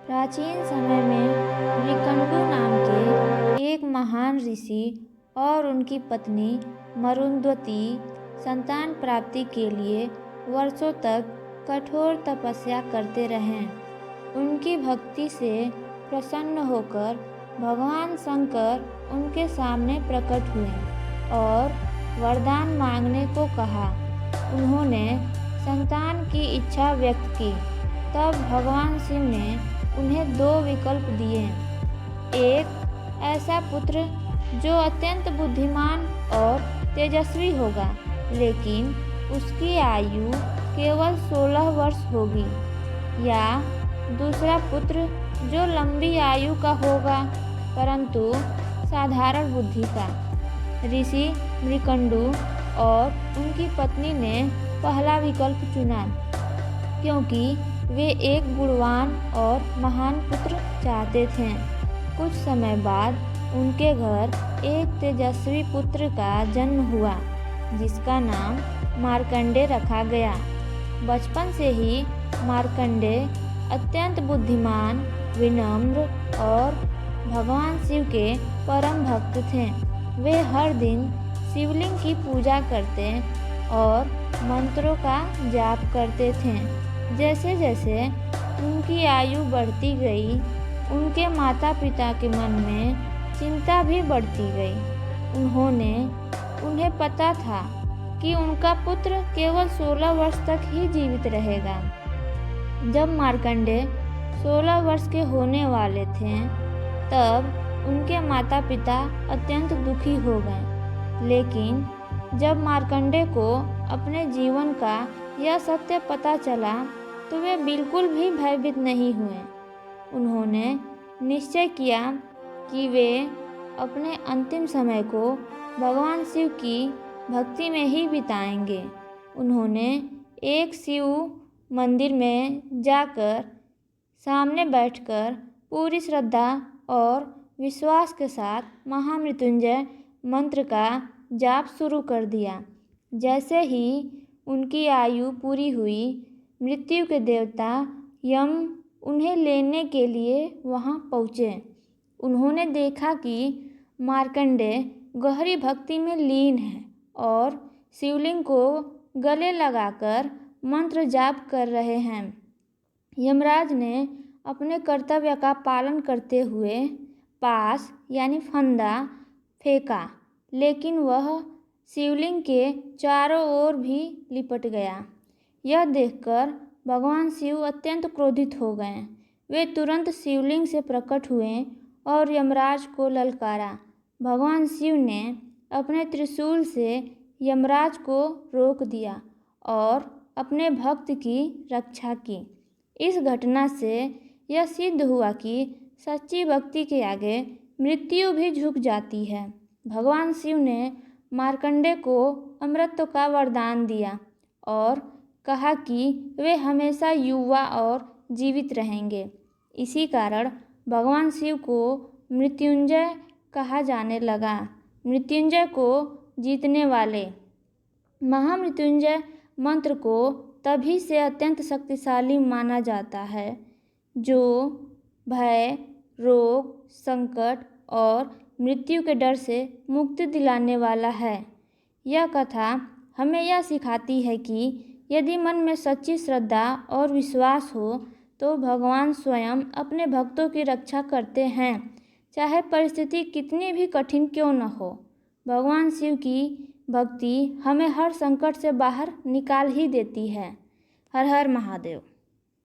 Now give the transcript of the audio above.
प्राचीन समय में मृकंडु नाम के एक महान ऋषि और उनकी पत्नी मरुंधवती संतान प्राप्ति के लिए वर्षों तक कठोर तपस्या करते रहे। उनकी भक्ति से प्रसन्न होकर भगवान शंकर उनके सामने प्रकट हुए और वरदान मांगने को कहा। उन्होंने संतान की इच्छा व्यक्त की। तब भगवान शिव ने उन्हें दो विकल्प दिए। एक ऐसा पुत्र जो अत्यंत बुद्धिमान और तेजस्वी होगा, लेकिन उसकी आयु केवल 16 वर्ष होगी, या दूसरा पुत्र जो लंबी आयु का होगा परंतु साधारण बुद्धि का। ऋषि मृकंडु और उनकी पत्नी ने पहला विकल्प चुना, क्योंकि वे एक गुणवान और महान पुत्र चाहते थे। कुछ समय बाद उनके घर एक तेजस्वी पुत्र का जन्म हुआ, जिसका नाम मार्कंडेय रखा गया। बचपन से ही मार्कंडेय अत्यंत बुद्धिमान, विनम्र और भगवान शिव के परम भक्त थे। वे हर दिन शिवलिंग की पूजा करते और मंत्रों का जाप करते थे। जैसे जैसे उनकी आयु बढ़ती गई, उनके माता पिता के मन में चिंता भी बढ़ती गई। उन्हें पता था कि उनका पुत्र केवल 16 वर्ष तक ही जीवित रहेगा। जब मार्कंडेय 16 वर्ष के होने वाले थे, तब उनके माता पिता अत्यंत दुखी हो गए। लेकिन जब मार्कंडेय को अपने जीवन का यह सत्य पता चला, तो वे बिल्कुल भी भयभीत नहीं हुए। उन्होंने निश्चय किया कि वे अपने अंतिम समय को भगवान शिव की भक्ति में ही बिताएंगे। उन्होंने एक शिव मंदिर में जाकर सामने बैठकर पूरी श्रद्धा और विश्वास के साथ महामृत्युंजय मंत्र का जाप शुरू कर दिया। जैसे ही उनकी आयु पूरी हुई, मृत्यु के देवता यम उन्हें लेने के लिए वहां पहुँचे। उन्होंने देखा कि मार्कंडेय गहरी भक्ति में लीन है और शिवलिंग को गले लगाकर मंत्र जाप कर रहे हैं। यमराज ने अपने कर्तव्य का पालन करते हुए पास यानी फंदा फेंका, लेकिन वह शिवलिंग के चारों ओर भी लिपट गया। यह देखकर भगवान शिव अत्यंत क्रोधित हो गए। वे तुरंत शिवलिंग से प्रकट हुए और यमराज को ललकारा। भगवान शिव ने अपने त्रिशूल से यमराज को रोक दिया और अपने भक्त की रक्षा की। इस घटना से यह सिद्ध हुआ कि सच्ची भक्ति के आगे मृत्यु भी झुक जाती है। भगवान शिव ने मार्कंडेय को अमृत का वरदान दिया और कहा कि वे हमेशा युवा और जीवित रहेंगे। इसी कारण भगवान शिव को मृत्युंजय कहा जाने लगा। मृत्युंजय को जीतने वाले। महामृत्युंजय मंत्र को तभी से अत्यंत शक्तिशाली माना जाता है, जो भय, रोग, संकट और मृत्यु के डर से मुक्ति दिलाने वाला है। यह कथा हमें यह सिखाती है कि यदि मन में सच्ची श्रद्धा और विश्वास हो, तो भगवान स्वयं अपने भक्तों की रक्षा करते हैं, चाहे परिस्थिति कितनी भी कठिन क्यों न हो। भगवान शिव की भक्ति हमें हर संकट से बाहर निकाल ही देती है। हर हर महादेव।